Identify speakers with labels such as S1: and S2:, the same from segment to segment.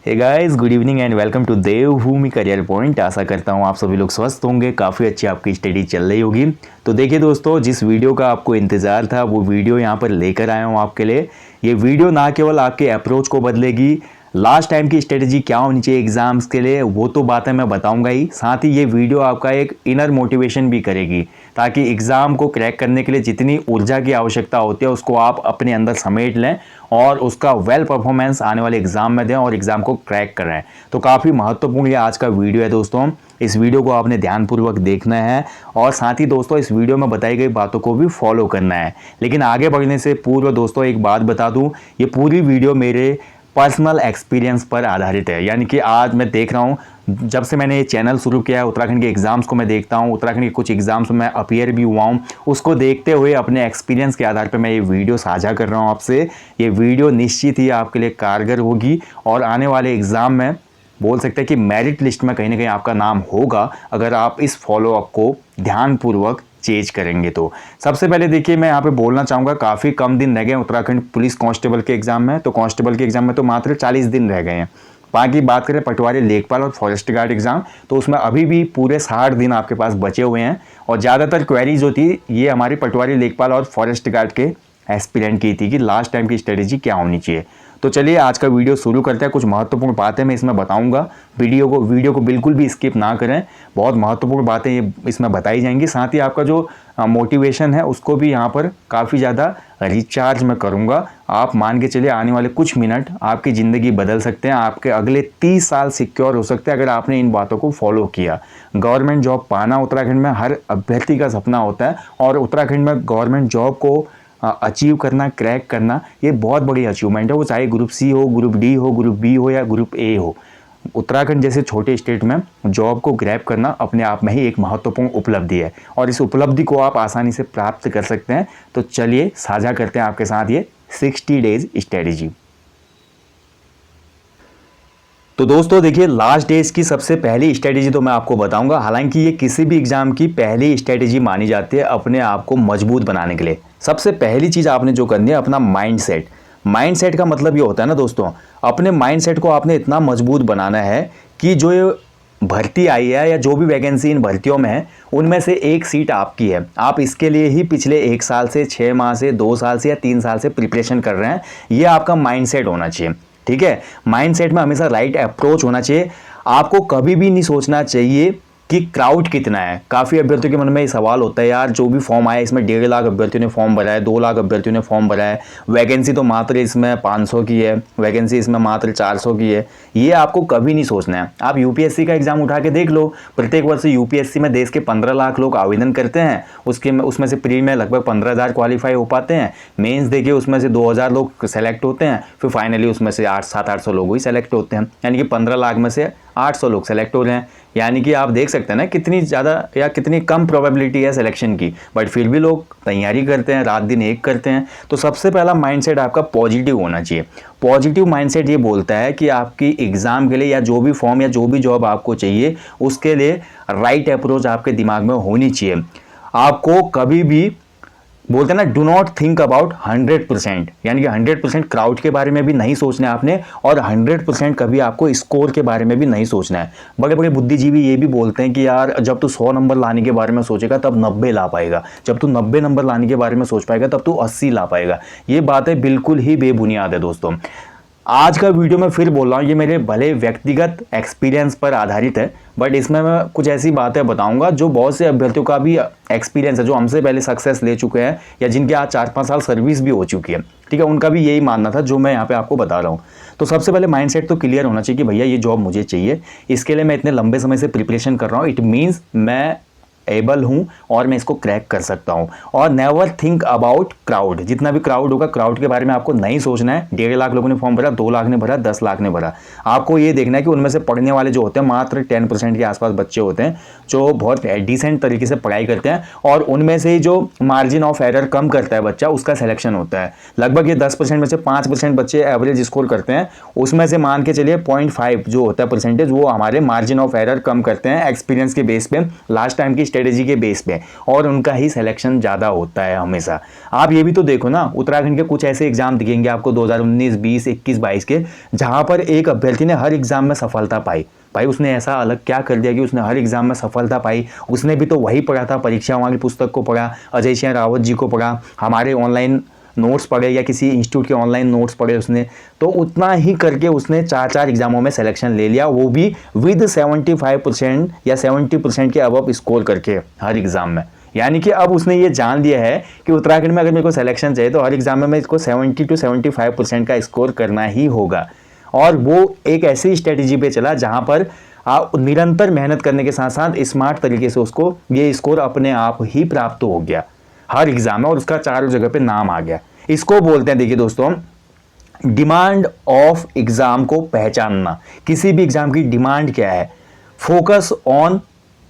S1: Hey guys, good evening and welcome to Devbhoomi Career Point. आशा करता हूँ आप सभी लोग स्वस्थ होंगे, काफ़ी अच्छी आपकी स्टडी चल रही होगी। तो देखिए दोस्तों, जिस वीडियो का आपको इंतज़ार था वो वीडियो यहाँ पर लेकर आया हूँ आपके लिए। ये वीडियो ना केवल आपके अप्रोच को बदलेगी, लास्ट टाइम की स्ट्रेटजी क्या होनी चाहिए एग्जाम्स के लिए वो तो बातें मैं बताऊंगा ही, साथ ही ये वीडियो आपका एक इनर मोटिवेशन भी करेगी ताकि एग्ज़ाम को क्रैक करने के लिए जितनी ऊर्जा की आवश्यकता होती है उसको आप अपने अंदर समेट लें और उसका वेल परफॉर्मेंस आने वाले एग्जाम में दें और एग्जाम को क्रैक करें। तो काफ़ी महत्वपूर्ण ये आज का वीडियो है दोस्तों। इस वीडियो को आपने ध्यानपूर्वक देखना है और साथ ही दोस्तों इस वीडियो में बताई गई बातों को भी फॉलो करना है। लेकिन आगे बढ़ने से पूर्व दोस्तों एक बात बता दूं, ये पूरी वीडियो मेरे पर्सनल एक्सपीरियंस पर आधारित है। यानी कि आज मैं देख रहा हूँ, जब से मैंने ये चैनल शुरू किया है उत्तराखंड के एग्ज़ाम्स को मैं देखता हूँ, उत्तराखंड के कुछ एग्ज़ाम्स में मैं अपीयर भी हुआ हूँ, उसको देखते हुए अपने एक्सपीरियंस के आधार पर मैं ये वीडियो साझा कर रहा हूँ आपसे। ये वीडियो निश्चित ही आपके लिए कारगर होगी और आने वाले एग्ज़ाम में बोल सकते हैं कि मेरिट लिस्ट में कहीं ना कहीं आपका नाम होगा अगर आप इस फॉलोअप को ध्यानपूर्वक चेंज करेंगे। तो सबसे पहले देखिए, मैं यहाँ पे बोलना चाहूँगा, काफ़ी कम दिन रह गए उत्तराखंड पुलिस कांस्टेबल के एग्जाम में। तो कांस्टेबल के एग्जाम में तो मात्र 40 दिन रह गए हैं। बाकी बात करें पटवारी, लेखपाल और फॉरेस्ट गार्ड एग्जाम, तो उसमें अभी भी पूरे 60 दिन आपके पास बचे हुए हैं। और ज़्यादातर क्वेरीज जो थी ये हमारी पटवारी, लेखपाल और फॉरेस्ट गार्ड के एस्पिरेंट की थी कि लास्ट टाइम की स्ट्रेटेजी क्या होनी चाहिए। तो चलिए आज का वीडियो शुरू करते हैं। कुछ महत्वपूर्ण बातें मैं इसमें बताऊंगा, वीडियो को बिल्कुल भी स्किप ना करें। बहुत महत्वपूर्ण बातें ये इसमें बताई जाएंगी। साथ ही आपका जो मोटिवेशन है उसको भी यहाँ पर काफ़ी ज़्यादा रिचार्ज मैं करूँगा। आप मान के चलिए आने वाले कुछ मिनट आपकी ज़िंदगी बदल सकते हैं, आपके अगले 30 साल सिक्योर हो सकते हैं अगर आपने इन बातों को फॉलो किया। गवर्नमेंट जॉब पाना उत्तराखंड में हर अभ्यर्थी का सपना होता है और उत्तराखंड में गवर्नमेंट जॉब को अचीव करना, क्रैक करना, ये बहुत बड़ी अचीवमेंट है। वो चाहे ग्रुप सी हो, ग्रुप डी हो, ग्रुप बी हो या ग्रुप ए हो। उत्तराखंड जैसे छोटे स्टेट में जॉब को ग्रैब करना अपने आप में ही एक महत्वपूर्ण उपलब्धि है और इस उपलब्धि को आप आसानी से प्राप्त कर सकते हैं। तो चलिए साझा करते हैं आपके साथ ये 60 डेज स्ट्रेटेजी। तो दोस्तों देखिए, लास्ट डेज की सबसे पहली स्ट्रेटेजी तो मैं आपको बताऊंगा। हालांकि ये किसी भी एग्जाम की पहली स्ट्रेटेजी मानी जाती है अपने आप को मजबूत बनाने के लिए। सबसे पहली चीज़ आपने जो करनी है, अपना माइंडसेट। माइंडसेट का मतलब ये होता है ना दोस्तों, अपने माइंडसेट को आपने इतना मजबूत बनाना है कि जो ये भर्ती आई है या जो भी वैकेंसी इन भर्तियों में है उनमें से एक सीट आपकी है। आप इसके लिए ही पिछले 1 साल से, 6 माह से, 2 साल से या 3 साल से प्रिपरेशन कर रहे हैं। ये आपका माइंडसेट होना चाहिए। ठीक है, माइंडसेट में हमेशा राइट अप्रोच होना चाहिए। आपको कभी भी नहीं सोचना चाहिए कि क्राउड कितना है। काफ़ी अभ्यर्थियों के मन में ये सवाल होता है, यार जो भी फॉर्म आया इसमें 1.5 लाख अभ्यर्थियों ने फॉर्म भरा है, 2 लाख अभ्यर्थियों ने फॉर्म भरा है, वैकेंसी तो मात्र इसमें 500 की है, वैकेंसी इसमें मात्र 400 की है। ये आपको कभी नहीं सोचना है। आप यूपीएससी का एग्जाम उठा के देख लो, प्रत्येक वर्ष यूपीएससी में देश के 15 लाख लोग आवेदन करते हैं। उसमें से प्री में लगभग 15,000 क्वालिफाई हो पाते हैं। मेंस देखिए उसमें से 2,000 लोग सेलेक्ट होते हैं, फिर फाइनली उसमें से 700-800 लोग ही सेलेक्ट होते हैं। यानी कि 15 लाख में से 800 लोग सेलेक्ट हो रहे हैं। यानी कि आप देख सकते हैं ना कितनी ज़्यादा या कितनी कम प्रोबेबिलिटी है सिलेक्शन की, बट फिर भी लोग तैयारी करते हैं, रात दिन एक करते हैं। तो सबसे पहला माइंडसेट आपका पॉजिटिव होना चाहिए। पॉजिटिव माइंडसेट ये बोलता है कि आपकी एग्ज़ाम के लिए या जो भी फॉर्म या जो भी जॉब आपको चाहिए उसके लिए राइट अप्रोच आपके दिमाग में होनी चाहिए। आपको कभी भी बोलते हैं ना, डू नॉट थिंक अबाउट 100%, यानी कि 100% क्राउड के बारे में भी नहीं सोचना है आपने और 100% कभी आपको स्कोर के बारे में भी नहीं सोचना है। बड़े बड़े बुद्धिजीवी ये भी बोलते हैं कि यार जब तू 100 नंबर लाने के बारे में सोचेगा तब 90 ला पाएगा, जब तू 90 नंबर लाने के बारे में सोच पाएगा तब तू 80 ला पाएगा। ये बातें बिल्कुल ही बेबुनियाद है दोस्तों। आज का वीडियो मैं फिर बोल रहा हूँ, ये मेरे भले व्यक्तिगत एक्सपीरियंस पर आधारित है, बट इसमें मैं कुछ ऐसी बातें बताऊंगा जो बहुत से अभ्यर्थियों का भी एक्सपीरियंस है, जो हमसे पहले सक्सेस ले चुके हैं या जिनके आज 4-5 साल सर्विस भी हो चुकी है। ठीक है, उनका भी यही मानना था जो मैं यहाँ पे आपको बता रहा हूँ। तो सबसे पहले माइंडसेट तो क्लियर होना चाहिए कि भैया ये जॉब मुझे चाहिए, इसके लिए मैं इतने लंबे समय से प्रिपरेशन कर रहा हूँ, इट मीन्स मैं एबल हूँ और मैं इसको क्रैक कर सकता हूँ। और नेवर थिंक अबाउट क्राउड। जितना भी क्राउड होगा, क्राउड के बारे में आपको नहीं सोचना है। 1.5 लाख लोगों ने फॉर्म भरा, 2 लाख ने भरा, 10 लाख ने भरा। आपको ये देखना है कि उनमें से पढ़ने वाले जो होते हैं मात्र 10% के आसपास बच्चे होते हैं जो बहुत डिसेंट तरीके से पढ़ाई करते हैं और उनमें से जो मार्जिन ऑफ एरर कम करता है बच्चा, उसका सिलेक्शन होता है। लगभग ये 10% में से 5% बच्चे एवरेज स्कोर करते हैं, उसमें से मान के चलिए 0.5 जो होता है परसेंटेज, वो हमारे मार्जिन ऑफ एरर कम करते हैं एक्सपीरियंस के बेस पे। लास्ट टाइम की स्ट्रेटेजी के बेस पे और उनका ही सिलेक्शन ज़्यादा होता है हमेशा। आप ये भी तो देखो ना, उत्तराखंड के कुछ ऐसे एग्जाम दिखेंगे आपको 2019, 20, 21, 22 के, जहाँ पर एक अभ्यर्थी ने हर एग्जाम में सफलता पाई। भाई उसने ऐसा अलग क्या कर दिया कि उसने हर एग्जाम में सफलता पाई? उसने भी तो वही पढ़ा था, परीक्षा वाली पुस्तक को पढ़ा, अजय सिंह रावत जी को पढ़ा, हमारे ऑनलाइन नोट्स पढ़े या किसी इंस्टीट्यूट के ऑनलाइन नोट्स पढ़े उसने, तो उतना ही करके उसने 4 एग्जामों में सिलेक्शन ले लिया, वो भी विद 75% या 70% के अबव स्कोर करके हर एग्जाम में। यानी कि अब उसने ये जान लिया है कि उत्तराखंड में अगर मेरे को सिलेक्शन चाहिए तो हर एग्जाम में मैं इसको 70 to 75% का स्कोर करना ही होगा। और वो एक ऐसी स्ट्रेटेजी पे चला जहां पर निरंतर मेहनत करने के साथ साथ स्मार्ट तरीके से उसको ये स्कोर अपने आप ही प्राप्त हो गया हर एग्जाम में, और उसका चारों जगह पे नाम आ गया। इसको बोलते हैं, देखिए दोस्तों, डिमांड ऑफ एग्जाम को पहचानना। किसी भी एग्जाम की डिमांड क्या है? फोकस ऑन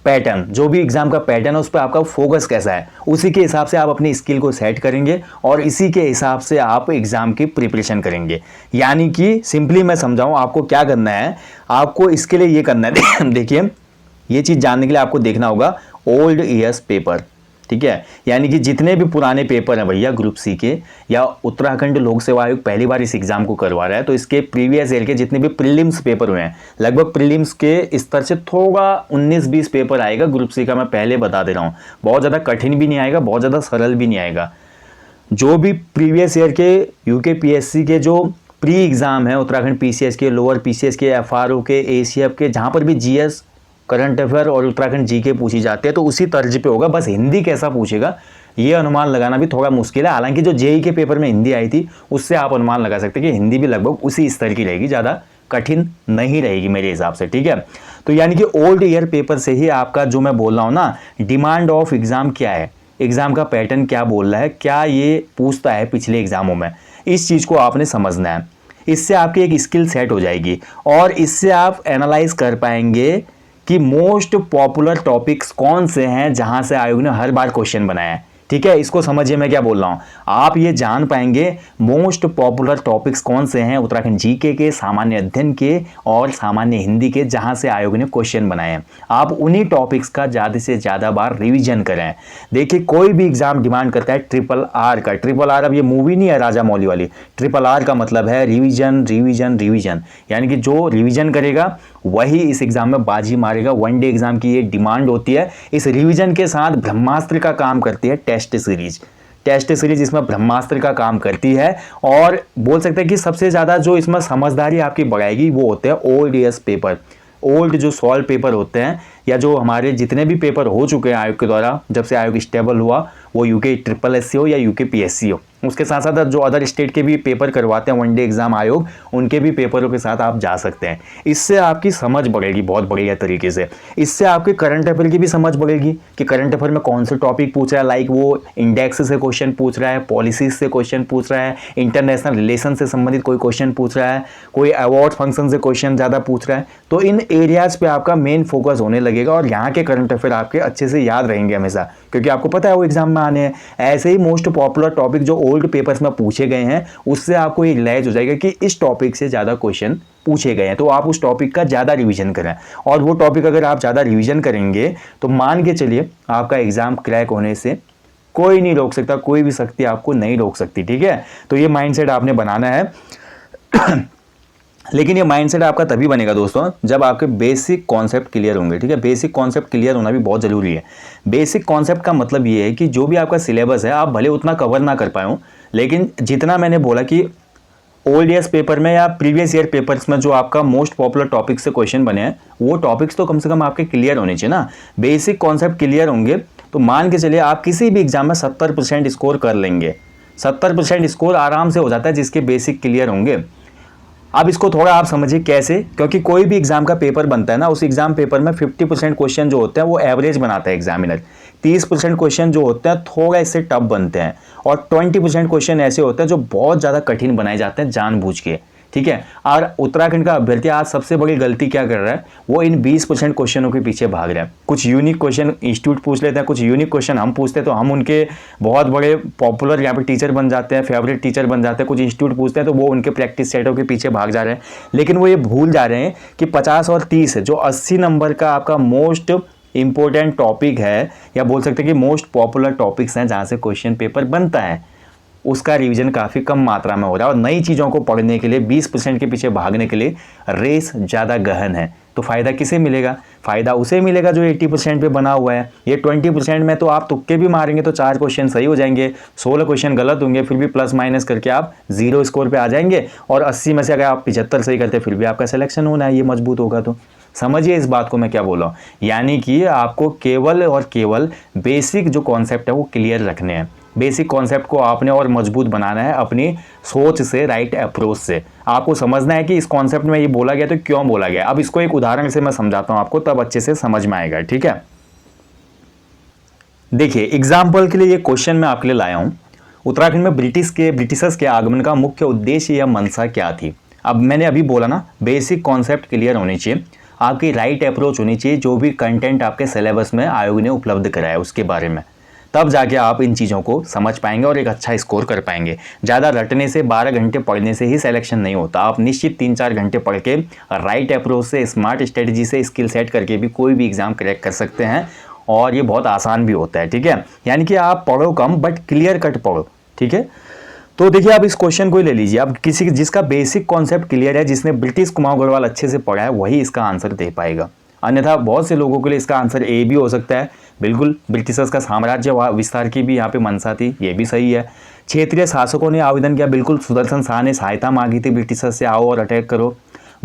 S1: पैटर्न, जो भी एग्जाम का पैटर्न है उस पर आपका फोकस कैसा है, उसी के हिसाब से आप अपनी स्किल को सेट करेंगे और इसी के हिसाब से आप एग्जाम की प्रिपरेशन करेंगे। यानी कि सिंपली मैं समझाऊं आपको क्या करना है, आपको इसके लिए ये करना है देखिए, ये चीज जानने के लिए आपको देखना होगा ओल्ड ईयर्स पेपर, ठीक है। यानी कि जितने भी पुराने पेपर हैं भैया ग्रुप सी के, या उत्तराखंड लोक सेवा आयोग पहली बार इस एग्जाम को करवा रहा है, तो इसके प्रीवियस ईयर के जितने भी प्रीलिम्स पेपर हुए हैं, लगभग प्रीलिम्स के स्तर से थोड़ा 19-20 पेपर आएगा ग्रुप सी का, मैं पहले बता दे रहा हूँ। बहुत ज़्यादा कठिन भी नहीं आएगा, बहुत ज़्यादा सरल भी नहीं आएगा। जो भी प्रीवियस ईयर के यूकेपीएससी के जो प्री एग्जाम है, उत्तराखंड पीसीएस के, लोअर पीसीएस के, एफआरओ के, एसीएफ के, जहाँ पर भी जीएस, करंट अफेयर और उत्तराखंड जीके पूछी जाती है, तो उसी तर्ज पे होगा। बस हिंदी कैसा पूछेगा ये अनुमान लगाना भी थोड़ा मुश्किल है। हालांकि जो जेई के पेपर में हिंदी आई थी उससे आप अनुमान लगा सकते हैं कि हिंदी भी लगभग उसी स्तर की रहेगी, ज़्यादा कठिन नहीं रहेगी मेरे हिसाब से, ठीक है। तो यानी कि ओल्ड ईयर पेपर से ही आपका जो मैं बोल रहा हूँ ना, डिमांड ऑफ एग्जाम क्या है, एग्जाम का पैटर्न क्या बोल रहा है, क्या ये पूछता है पिछले एग्जामों में, इस चीज़ को आपने समझना है। इससे आपकी एक स्किल सेट हो जाएगी और इससे आप एनालाइज कर पाएंगे कि मोस्ट पॉपुलर टॉपिक्स कौन से हैं जहां से आयोग ने हर बार क्वेश्चन बनाया है, ठीक है। इसको समझिए मैं क्या बोल रहा हूं, आप ये जान पाएंगे मोस्ट पॉपुलर टॉपिक्स कौन से हैं उत्तराखंड जीके के, सामान्य अध्ययन के और सामान्य हिंदी के, जहां से आयोग ने क्वेश्चन बनाए हैं। आप उन्हीं टॉपिक्स का ज़्यादा से ज़्यादा बार रिवीजन करें। देखिए कोई भी एग्जाम डिमांड करता है RRR का, RRR अब ये मूवी नहीं है राजा मौली वाली, RRR का मतलब है रिवीजन रिवीजन रिवीजन। यानी कि जो रिवीजन करेगा वही इस एग्जाम में बाजी मारेगा। वन डे एग्जाम की ये डिमांड होती है। इस रिवीजन के साथ ब्रह्मास्त्र का काम करती है टेस्ट सीरीज इसमें ब्रह्मास्त्र का काम करती है। और बोल सकते हैं कि सबसे ज़्यादा जो इसमें समझदारी आपकी बढ़ाएगी वो होते हैं ओल्ड ईयर्स पेपर। ओल्ड जो सॉल्व पेपर होते हैं या जो हमारे जितने भी पेपर हो चुके हैं आयोग के द्वारा, जब से आयोग स्टेबल हुआ, वो यूके SSSC हो या यूकेपीएससी हो, उसके साथ साथ जो अदर स्टेट के भी पेपर करवाते हैं वन डे एग्जाम आयोग, उनके भी पेपरों के साथ आप जा सकते हैं। इससे आपकी समझ बढ़ेगी बहुत बढ़िया तरीके से। इससे आपके करंट अफेयर की भी समझ बढ़ेगी कि करंट अफेयर में कौन से टॉपिक पूछ रहा है, लाइक वो इंडेक्स से क्वेश्चन पूछ रहा है, पॉलिसीज से क्वेश्चन पूछ रहा है, इंटरनेशनल रिलेशन से संबंधित कोई क्वेश्चन पूछ रहा है, कोई अवार्ड फंक्शन से क्वेश्चन ज़्यादा पूछ रहा है। तो इन एरियाज पे आपका मेन फोकस होने लगेगा और यहाँ के करंट अफेयर आपके अच्छे से याद रहेंगे हमेशा, क्योंकि आपको पता है वो एग्जाम में आने हैं। ऐसे ही मोस्ट पॉपुलर टॉपिक जो ओल्ड पेपर्स में पूछे गए हैं, उससे आपको ये रियलाइज हो जाएगा कि इस टॉपिक से ज़्यादा क्वेश्चन पूछे गए हैं, तो आप उस टॉपिक का ज़्यादा रिवीजन करें। और वो टॉपिक अगर आप ज़्यादा रिवीजन करेंगे तो मान के चलिए आपका एग्जाम क्रैक होने से कोई नहीं रोक सकता, कोई भी शक्ति आपको नहीं रोक सकती, ठीक है। तो ये माइंडसेट आपने बनाना है लेकिन ये माइंडसेट आपका तभी बनेगा दोस्तों जब आपके बेसिक कॉन्सेप्ट क्लियर होंगे, ठीक है। बेसिक कॉन्सेप्ट क्लियर होना भी बहुत ज़रूरी है। बेसिक कॉन्सेप्ट का मतलब ये है कि जो भी आपका सिलेबस है आप भले उतना कवर ना कर पाए, लेकिन जितना मैंने बोला कि ओल्ड ईयर्स पेपर में या प्रीवियस ईयर पेपर्स में जो आपका मोस्ट पॉपुलर टॉपिक से क्वेश्चन बने हैं, वो टॉपिक्स तो कम से कम आपके क्लियर होने चाहिए ना। बेसिक कॉन्सेप्ट क्लियर होंगे तो मान के चलिए आप किसी भी एग्जाम में 70% स्कोर कर लेंगे। 70% स्कोर आराम से हो जाता है जिसके बेसिक क्लियर होंगे। अब इसको थोड़ा आप समझिए कैसे, क्योंकि कोई भी एग्जाम का पेपर बनता है ना, उस एग्जाम पेपर में 50% क्वेश्चन जो होते हैं वो एवरेज बनाता है एग्जामिनर। 30% क्वेश्चन जो होते हैं थोड़ा इससे टफ बनते हैं और 20% क्वेश्चन ऐसे होते हैं जो बहुत ज़्यादा कठिन बनाए जाते हैं जानबूझ के, ठीक है। और उत्तराखंड का अभ्यर्थी आज सबसे बड़ी गलती क्या कर रहा है, वो इन 20% क्वेश्चनों के पीछे भाग रहा है। कुछ यूनिक क्वेश्चन इंस्टीट्यूट पूछ लेते हैं, कुछ यूनिक क्वेश्चन हम पूछते हैं तो हम उनके बहुत बड़े पॉपुलर यहाँ पे टीचर बन जाते हैं, फेवरेट टीचर बन जाते हैं। कुछ इंस्टीट्यूट पूछते हैं तो वो उनके प्रैक्टिस सेटों के पीछे भाग जा रहे हैं, लेकिन वो ये भूल जा रहे हैं कि 50 और 30 जो 80 नंबर का आपका मोस्ट इंपॉर्टेंट टॉपिक है, या बोल सकते हैं कि मोस्ट पॉपुलर टॉपिक्स हैं जहाँ से क्वेश्चन पेपर बनता है, उसका रिवीजन काफ़ी कम मात्रा में हो रहा है। और नई चीज़ों को पढ़ने के लिए 20% के पीछे भागने के लिए रेस ज़्यादा गहन है। तो फ़ायदा किसे मिलेगा? फ़ायदा उसे मिलेगा जो 80% पे बना हुआ है। ये 20% में तो आप तुक्के भी मारेंगे तो 4 क्वेश्चन सही हो जाएंगे, 16 क्वेश्चन गलत होंगे, फिर भी प्लस माइनस करके आप 0 स्कोर पे आ जाएंगे। और 80 में से अगर आप 75 सही करते फिर भी आपका सिलेक्शन होना है, ये मजबूत होगा। तो समझिए इस बात को मैं क्या बोल रहा हूँ, यानी कि आपको केवल और केवल बेसिक जो कॉन्सेप्ट है वो क्लियर रखने हैं। बेसिक कॉन्सेप्ट को आपने और मजबूत बनाना है अपनी सोच से, राइट अप्रोच से। आपको समझना है कि इस कॉन्सेप्ट में ये बोला गया तो क्यों बोला गया। अब इसको एक उदाहरण से मैं समझाता हूं आपको, तब अच्छे से समझ में आएगा, ठीक है। देखिए एग्जाम्पल के लिए ये क्वेश्चन मैं आपके लिए लाया हूं, उत्तराखंड में ब्रिटिशर्स के आगमन का मुख्य उद्देश्य या मंशा क्या थी। अब मैंने अभी बोला ना, बेसिक कॉन्सेप्ट क्लियर होनी चाहिए, आपकी राइट अप्रोच होनी चाहिए, जो भी कंटेंट आपके सिलेबस में आयोग ने उपलब्ध कराया उसके बारे में, तब जाके आप इन चीज़ों को समझ पाएंगे और एक अच्छा स्कोर कर पाएंगे। ज़्यादा रटने से, 12 घंटे पढ़ने से ही सिलेक्शन नहीं होता। आप निश्चित 3-4 घंटे पढ़ के राइट अप्रोच से, स्मार्ट स्ट्रेटजी से स्किल सेट करके भी कोई भी एग्जाम क्रैक कर सकते हैं, और ये बहुत आसान भी होता है, ठीक है। यानी कि आप पढ़ो कम बट क्लियर कट पढ़ो, ठीक है। तो देखिए आप इस क्वेश्चन को ही ले लीजिए, अब किसी जिसका बेसिक कॉन्सेप्ट क्लियर है, जिसने ब्रिटिश कुमाऊं गढ़वाल अच्छे से पढ़ा है, वही इसका आंसर दे पाएगा। अन्यथा बहुत से लोगों के लिए इसका आंसर ए भी हो सकता है। बिल्कुल, ब्रिटिशर्स का साम्राज्य विस्तार की भी यहाँ पे मंशा थी, ये भी सही है। क्षेत्रीय शासकों ने आवेदन किया, बिल्कुल, सुदर्शन शाह ने सहायता मांगी थी ब्रिटिशर्स से, आओ और अटैक करो।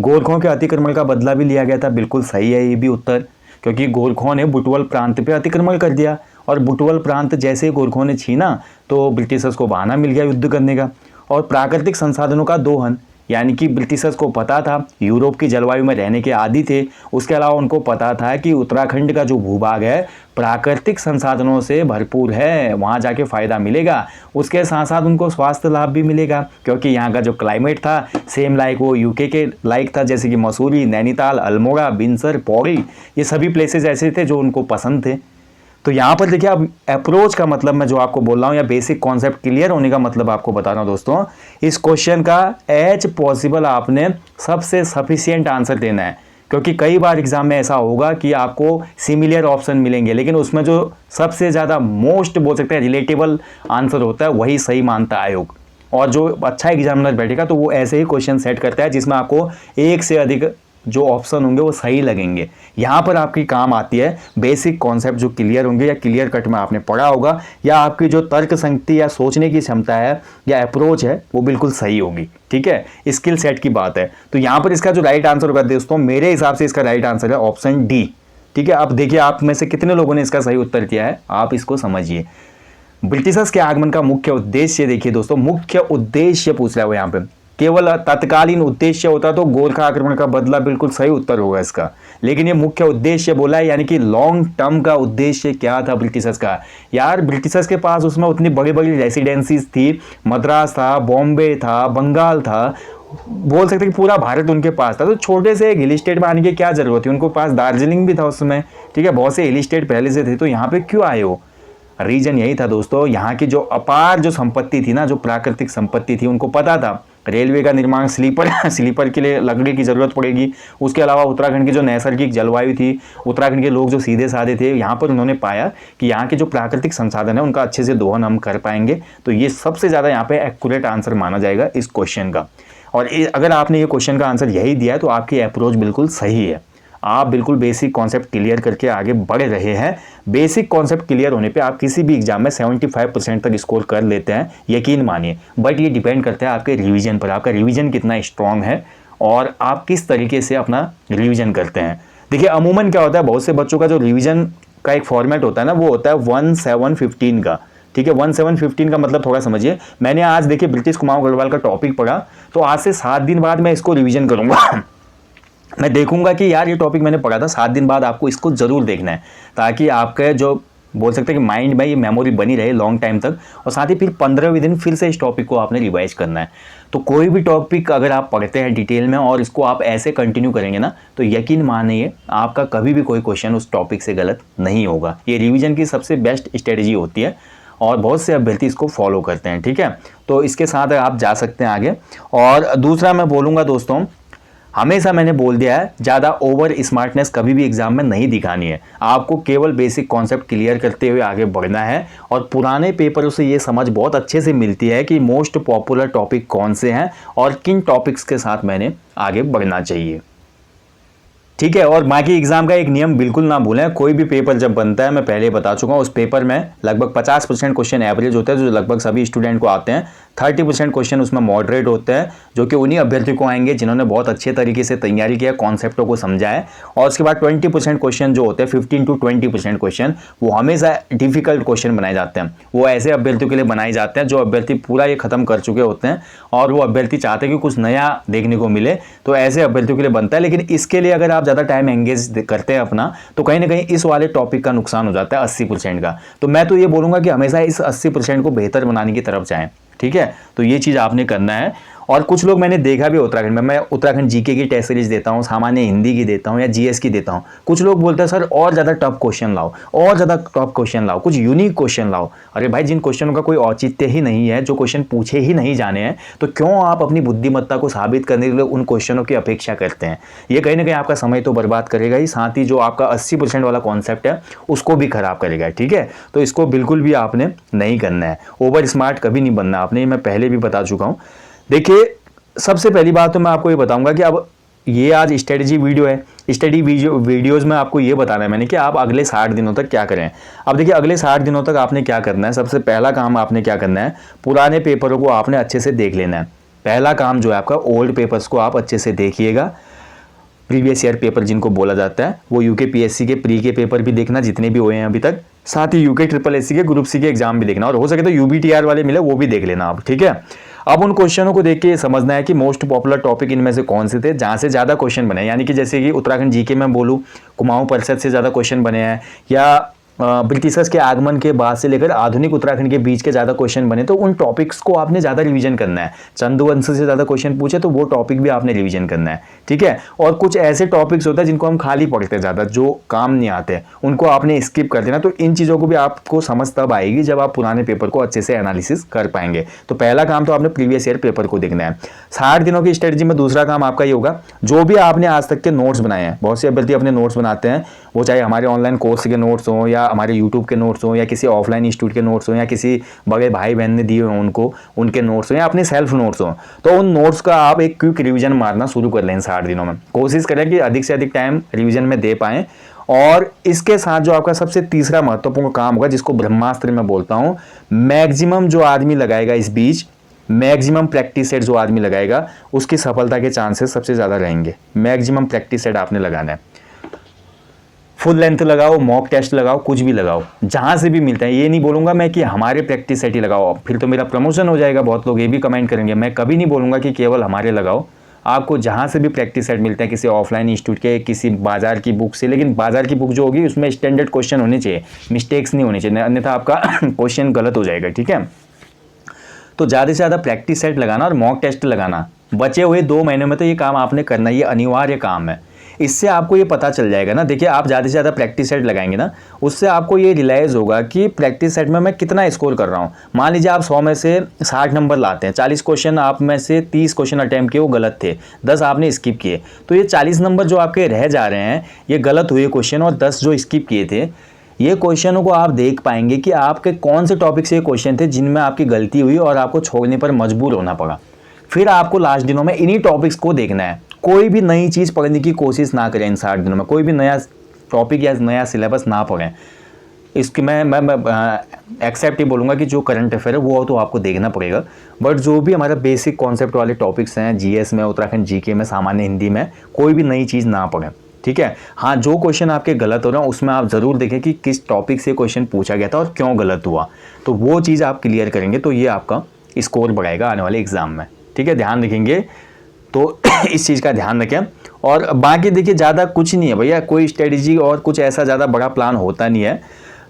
S1: गोरखों के अतिक्रमण का बदला भी लिया गया था, बिल्कुल सही है ये भी उत्तर, क्योंकि गोरखों ने बुटवल प्रांत पे अतिक्रमण कर दिया, और बुटवल प्रांत जैसे ही गोरखों ने छीना तो ब्रिटिशर्स को बहाना मिल गया युद्ध करने का। और प्राकृतिक संसाधनों का दोहन, यानी कि ब्रिटिशर्स को पता था, यूरोप की जलवायु में रहने के आदी थे, उसके अलावा उनको पता था कि उत्तराखंड का जो भूभाग है प्राकृतिक संसाधनों से भरपूर है, वहाँ जाके फ़ायदा मिलेगा। उसके साथ साथ उनको स्वास्थ्य लाभ भी मिलेगा, क्योंकि यहाँ का जो क्लाइमेट था सेम लाइक वो यूके के लाइक था, जैसे कि मसूरी, नैनीताल, अल्मोड़ा, बिनसर, पौड़ी, ये सभी प्लेसेस ऐसे थे जो उनको पसंद थे। तो यहाँ पर देखिए, अब अप्रोच का मतलब मैं जो आपको बोल रहा हूँ, या बेसिक कॉन्सेप्ट क्लियर होने का मतलब आपको बता रहा हूँ दोस्तों, इस क्वेश्चन का एज पॉसिबल आपने सबसे सफिशिएंट आंसर देना है। क्योंकि कई बार एग्जाम में ऐसा होगा कि आपको सिमिलर ऑप्शन मिलेंगे, लेकिन उसमें जो सबसे ज़्यादा मोस्ट बोल सकते हैं रिलेटेबल आंसर होता है वही सही मानता है आयोग। और जो अच्छा एग्जामिनर बैठेगा तो वो ऐसे ही क्वेश्चन सेट करता है जिसमें आपको एक से अधिक जो ऑप्शन होंगे वो सही लगेंगे। यहाँ पर आपकी काम आती है बेसिक कॉन्सेप्ट जो क्लियर होंगे, या क्लियर कट में आपने पढ़ा होगा, या आपकी जो तर्क शक्ति या सोचने की क्षमता है या अप्रोच है वो बिल्कुल सही होगी, ठीक है। स्किल सेट की बात है। तो यहाँ पर इसका जो राइट आंसर होगा दोस्तों, मेरे हिसाब से इसका राइट आंसर है ऑप्शन डी, ठीक है। अब देखिए आप में से कितने लोगों ने इसका सही उत्तर किया है, आप इसको समझिए। ब्रिटिशर्स के आगमन का मुख्य उद्देश्य, देखिए दोस्तों, मुख्य उद्देश्य पूछ रहा है वो यहाँ पे, केवल तत्कालीन उद्देश्य होता तो गोरखा आक्रमण का बदला, बिल्कुल सही उत्तर होगा इसका। लेकिन ये मुख्य उद्देश्य बोला है, यानी कि लॉन्ग टर्म का उद्देश्य क्या था ब्रिटिशर्स का। यार ब्रिटिशर्स के पास उसमें उतनी बड़ी बड़ी रेसिडेंसीज थी, मद्रास था, बॉम्बे था, बंगाल था, बोल सकते कि पूरा भारत उनके पास था। तो छोटे से एक हिल स्टेट में आने की क्या जरूरत थी, उनको पास दार्जिलिंग भी था उसमें, ठीक है, बहुत से हिल स्टेट पहले से थे। तो यहाँ पे क्यों आए हो, रीजन यही था दोस्तों, यहाँ की जो अपार जो संपत्ति थी ना, जो प्राकृतिक संपत्ति थी, उनको पता था रेलवे का निर्माण स्लीपर के लिए लकड़ी की जरूरत पड़ेगी। उसके अलावा उत्तराखंड की जो नैसर्गिक जलवायु थी, उत्तराखंड के लोग जो सीधे साधे थे, यहाँ पर उन्होंने पाया कि यहाँ के जो प्राकृतिक संसाधन है उनका अच्छे से दोहन हम कर पाएंगे। तो ये सबसे ज़्यादा यहाँ पे एक्यूरेट आंसर माना जाएगा इस क्वेश्चन का। और अगर आपने ये क्वेश्चन का आंसर यही दिया है तो आपकी अप्रोच बिल्कुल सही है, आप बिल्कुल बेसिक कॉन्सेप्ट क्लियर करके आगे बढ़ रहे हैं। बेसिक कॉन्सेप्ट क्लियर होने पे आप किसी भी एग्जाम में 75% तक स्कोर कर लेते हैं, यकीन मानिए। बट ये डिपेंड करता है आपके रिवीजन पर, आपका रिवीजन कितना स्ट्रांग है और आप किस तरीके से अपना रिवीजन करते हैं। देखिए अमूमन क्या होता है, बहुत से बच्चों का जो रिवीजन का एक फॉर्मेट होता है ना, वो होता है 1-7-15 का, ठीक है। 1-7-15 का मतलब थोड़ा समझिए। मैंने आज देखिए ब्रिटिश कुमाऊं गढ़वाल का टॉपिक पढ़ा, तो आज से 7 दिन बाद मैं इसको रिवीजन करूंगा। मैं देखूंगा कि यार ये टॉपिक मैंने पढ़ा था, 7 दिन बाद आपको इसको जरूर देखना है, ताकि आपके जो बोल सकते हैं कि माइंड में ये मेमोरी बनी रहे लॉन्ग टाइम तक। और साथ ही फिर 15वें दिन फिर से इस टॉपिक को आपने रिवाइज करना है। तो कोई भी टॉपिक अगर आप पढ़ते हैं डिटेल में और इसको आप ऐसे कंटिन्यू करेंगे ना, तो यकीन मानिए आपका कभी भी कोई क्वेश्चन उस टॉपिक से गलत नहीं होगा। ये रिविजन की सबसे बेस्ट स्ट्रेटजी होती है और बहुत से अभ्यर्थी इसको फॉलो करते हैं, ठीक है। तो इसके साथ आप जा सकते हैं आगे। और दूसरा मैं बोलूँगा दोस्तों, हमेशा मैंने बोल दिया है, ज़्यादा ओवर स्मार्टनेस कभी भी एग्जाम में नहीं दिखानी है। आपको केवल बेसिक कॉन्सेप्ट क्लियर करते हुए आगे बढ़ना है और पुराने पेपरों से ये समझ बहुत अच्छे से मिलती है कि मोस्ट पॉपुलर टॉपिक कौन से हैं और किन टॉपिक्स के साथ मैंने आगे बढ़ना चाहिए। ठीक है, और बाकी एग्जाम का एक नियम बिल्कुल ना भूलें, कोई भी पेपर जब बनता है, मैं पहले बता चुका हूँ, उस पेपर में लगभग 50% क्वेश्चन एवरेज होता है जो लगभग सभी स्टूडेंट को आते हैं। 30% क्वेश्चन उसमें मॉडरेट होते हैं जो कि उन्हीं अभ्यर्थी को आएंगे जिन्होंने बहुत अच्छे तरीके से तैयारी किया, कॉन्सेप्टों को समझा है। और उसके बाद 20% क्वेश्चन जो होते हैं, 15 to 20% क्वेश्चन, वो हमेशा डिफिकल्ट क्वेश्चन बनाए जाते हैं। वो ऐसे अभ्यर्थियों के लिए बनाए जाते हैं जो अभ्यर्थी पूरा ये खत्म कर चुके होते हैं और वो अभ्यर्थी चाहते हैं कि कुछ नया देखने को मिले, तो ऐसे अभ्यर्थियों के लिए बनता है। लेकिन इसके लिए अगर आप ज़्यादा टाइम एंगेज करते हैं अपना, तो कहीं ना कहीं इस वाले टॉपिक का नुकसान हो जाता है 80% का। तो मैं तो ये बोलूँगा कि हमेशा इस 80% को बेहतर बनाने की तरफ जाएं। ठीक है, तो ये चीज़ आपने करना है। और कुछ लोग मैंने देखा भी उत्तराखंड में, मैं उत्तराखंड जीके की टेस्ट सीरीज देता हूँ, सामान्य हिंदी की देता हूँ या जीएस की देता हूँ। कुछ लोग बोलते हैं सर और ज़्यादा टफ क्वेश्चन लाओ, और ज़्यादा टफ क्वेश्चन लाओ, कुछ यूनिक क्वेश्चन लाओ। अरे भाई, जिन क्वेश्चनों का कोई औचित्य ही नहीं है, जो क्वेश्चन पूछे ही नहीं जाने हैं, तो क्यों आप अपनी बुद्धिमत्ता को साबित करने के लिए उन क्वेश्चनों की अपेक्षा करते हैं? ये कहीं ना कहीं आपका समय तो बर्बाद करेगा ही, साथ ही जो आपका 80% वाला कॉन्सेप्ट है उसको भी खराब करेगा। ठीक है, तो इसको बिल्कुल भी आपने नहीं करना है। ओवर स्मार्ट कभी नहीं बनना आपने, मैं पहले भी बता चुका हूँ। देखिए, सबसे पहली बात तो मैं आपको ये बताऊंगा कि अब ये आज स्ट्रेटजी वीडियो है, स्टडी वीडियोज़ में आपको ये बताना है मैंने कि आप अगले 60 दिनों तक क्या करें। अब देखिए, अगले 60 दिनों तक आपने क्या करना है, सबसे पहला काम आपने क्या करना है, पुराने पेपरों को आपने अच्छे से देख लेना है। पहला काम जो है आपका, ओल्ड पेपर्स को आप अच्छे से देखिएगा। प्रीवियस ईयर पेपर जिनको बोला जाता है, वो यूके पीएससी के प्री के पेपर भी देखना जितने भी हुए हैं अभी तक, साथ ही यूके ट्रिपल एससी के ग्रुप सी के एग्जाम भी देखना, और हो सके तो यूबीटीआर वाले मिले वो भी देख लेना आप। ठीक है, अब उन क्वेश्चनों को देख के समझना है कि मोस्ट पॉपुलर टॉपिक इनमें से कौन से थे जहां से ज़्यादा क्वेश्चन बने, यानी कि जैसे कि उत्तराखंड जीके में बोलूँ, कुमाऊं परिषद से ज़्यादा क्वेश्चन बने हैं, या ब्रिटिशर्स के आगमन के बाद से लेकर आधुनिक उत्तराखंड के बीच के ज़्यादा क्वेश्चन बने, तो उन टॉपिक्स को आपने ज़्यादा रिवीजन करना है। चंदुवंश से ज़्यादा क्वेश्चन पूछे तो वो टॉपिक भी आपने रिवीजन करना है। ठीक है, और कुछ ऐसे टॉपिक्स होते हैं जिनको हम खाली पढ़ते हैं ज़्यादा, जो काम नहीं आते, उनको आपने स्किप कर देना। तो इन चीज़ों को भी आपको समझ तब आएगी जब आप पुराने पेपर को अच्छे से एनालिसिस कर पाएंगे। तो पहला काम तो आपने प्रीवियस ईयर पेपर को देखना है। 60 दिनों की स्ट्रेटजी में दूसरा काम आपका ये होगा, जो भी आपने आज तक के नोट्स बनाए हैं, बहुत से अभ्यर्थी अपने नोट्स बनाते हैं, वो चाहे हमारे ऑनलाइन कोर्स के नोट्स हों या हमारे यूट्यूब के नोट्स हों या किसी ऑफलाइन इंस्टीट्यूट के नोट्स हों या किसी बड़े भाई बहन ने दिए हों उनको, उनके नोट्स हों या अपने सेल्फ नोट्स हों, तो उन नोट्स का आप एक क्विक रिवीजन मारना शुरू कर लें 60 दिनों में। कोशिश करें कि अधिक से अधिक टाइम रिवीजन में दे पाएं। और इसके साथ जो आपका सबसे तीसरा महत्वपूर्ण काम होगा, जिसको ब्रह्मास्त्र में बोलता हूं, मैक्सिमम जो आदमी लगाएगा इस बीच, मैक्सिमम प्रैक्टिस सेट जो आदमी लगाएगा, उसकी सफलता के चांसेस सबसे ज़्यादा रहेंगे। मैक्सिमम प्रैक्टिस सेट आपने लगाना है। फुल लेंथ लगाओ, मॉक टेस्ट लगाओ, कुछ भी लगाओ, जहाँ से भी मिलता है। ये नहीं बोलूँगा मैं कि हमारे प्रैक्टिस सेट ही लगाओ, फिर तो मेरा प्रमोशन हो जाएगा, बहुत लोग ये भी कमेंट करेंगे। मैं कभी नहीं बोलूँगा कि केवल हमारे लगाओ, आपको जहाँ से भी प्रैक्टिस सेट मिलता है, किसी ऑफलाइन इंस्टीट्यूट के, किसी बाजार की बुक से, लेकिन बाजार की बुक जो होगी उसमें स्टैंडर्ड क्वेश्चन होने चाहिए, मिस्टेक्स नहीं होने चाहिए, अन्यथा आपका क्वेश्चन गलत हो जाएगा। ठीक है, तो ज़्यादा से ज़्यादा प्रैक्टिस सेट लगाना और मॉक टेस्ट लगाना, बचे हुए 2 महीनों में तो ये काम आपने करना, ये अनिवार्य काम है। इससे आपको ये पता चल जाएगा ना, देखिए आप ज़्यादा से ज़्यादा प्रैक्टिस सेट लगाएंगे ना, उससे आपको ये रियलाइज़ होगा कि प्रैक्टिस सेट में मैं कितना स्कोर कर रहा हूँ। मान लीजिए आप 100 में से 60 नंबर लाते हैं, 40 क्वेश्चन आप में से 30 क्वेश्चन अटैम्प्ट किए वो गलत थे, 10 आपने स्किप किए, तो ये 40 नंबर जो आपके रह जा रहे हैं ये गलत हुए क्वेश्चन, और 10 जो स्किप किए थे, ये क्वेश्चनों को आप देख पाएंगे कि आपके कौन से टॉपिक से ये क्वेश्चन थे जिनमें आपकी गलती हुई और आपको छोड़ने पर मजबूर होना पड़ा। फिर आपको लास्ट दिनों में इन्हीं टॉपिक्स को देखना है। कोई भी नई चीज़ पढ़ने की कोशिश ना करें इन 60 दिनों में, कोई भी नया टॉपिक या नया सिलेबस ना पढ़ें। इसकी मैं एक्सेप्ट ही बोलूँगा कि जो करंट अफेयर है वो तो आपको देखना पड़ेगा, बट जो भी हमारा बेसिक कॉन्सेप्ट वाले टॉपिक्स हैं, जीएस में, उत्तराखंड जीके में, सामान्य हिंदी में, कोई भी नई चीज़ ना पढ़ें। ठीक है, हाँ, जो क्वेश्चन आपके गलत हो रहे हैं उसमें आप ज़रूर देखें कि किस टॉपिक से क्वेश्चन पूछा गया था और क्यों गलत हुआ, तो वो चीज़ आप क्लियर करेंगे तो ये आपका स्कोर बढ़ाएगा आने वाले एग्ज़ाम में। ठीक है, ध्यान रखेंगे तो इस चीज़ का ध्यान रखें। और बाकी देखिए, ज़्यादा कुछ नहीं है भैया, कोई स्ट्रेटजी और कुछ ऐसा ज़्यादा बड़ा प्लान होता नहीं है।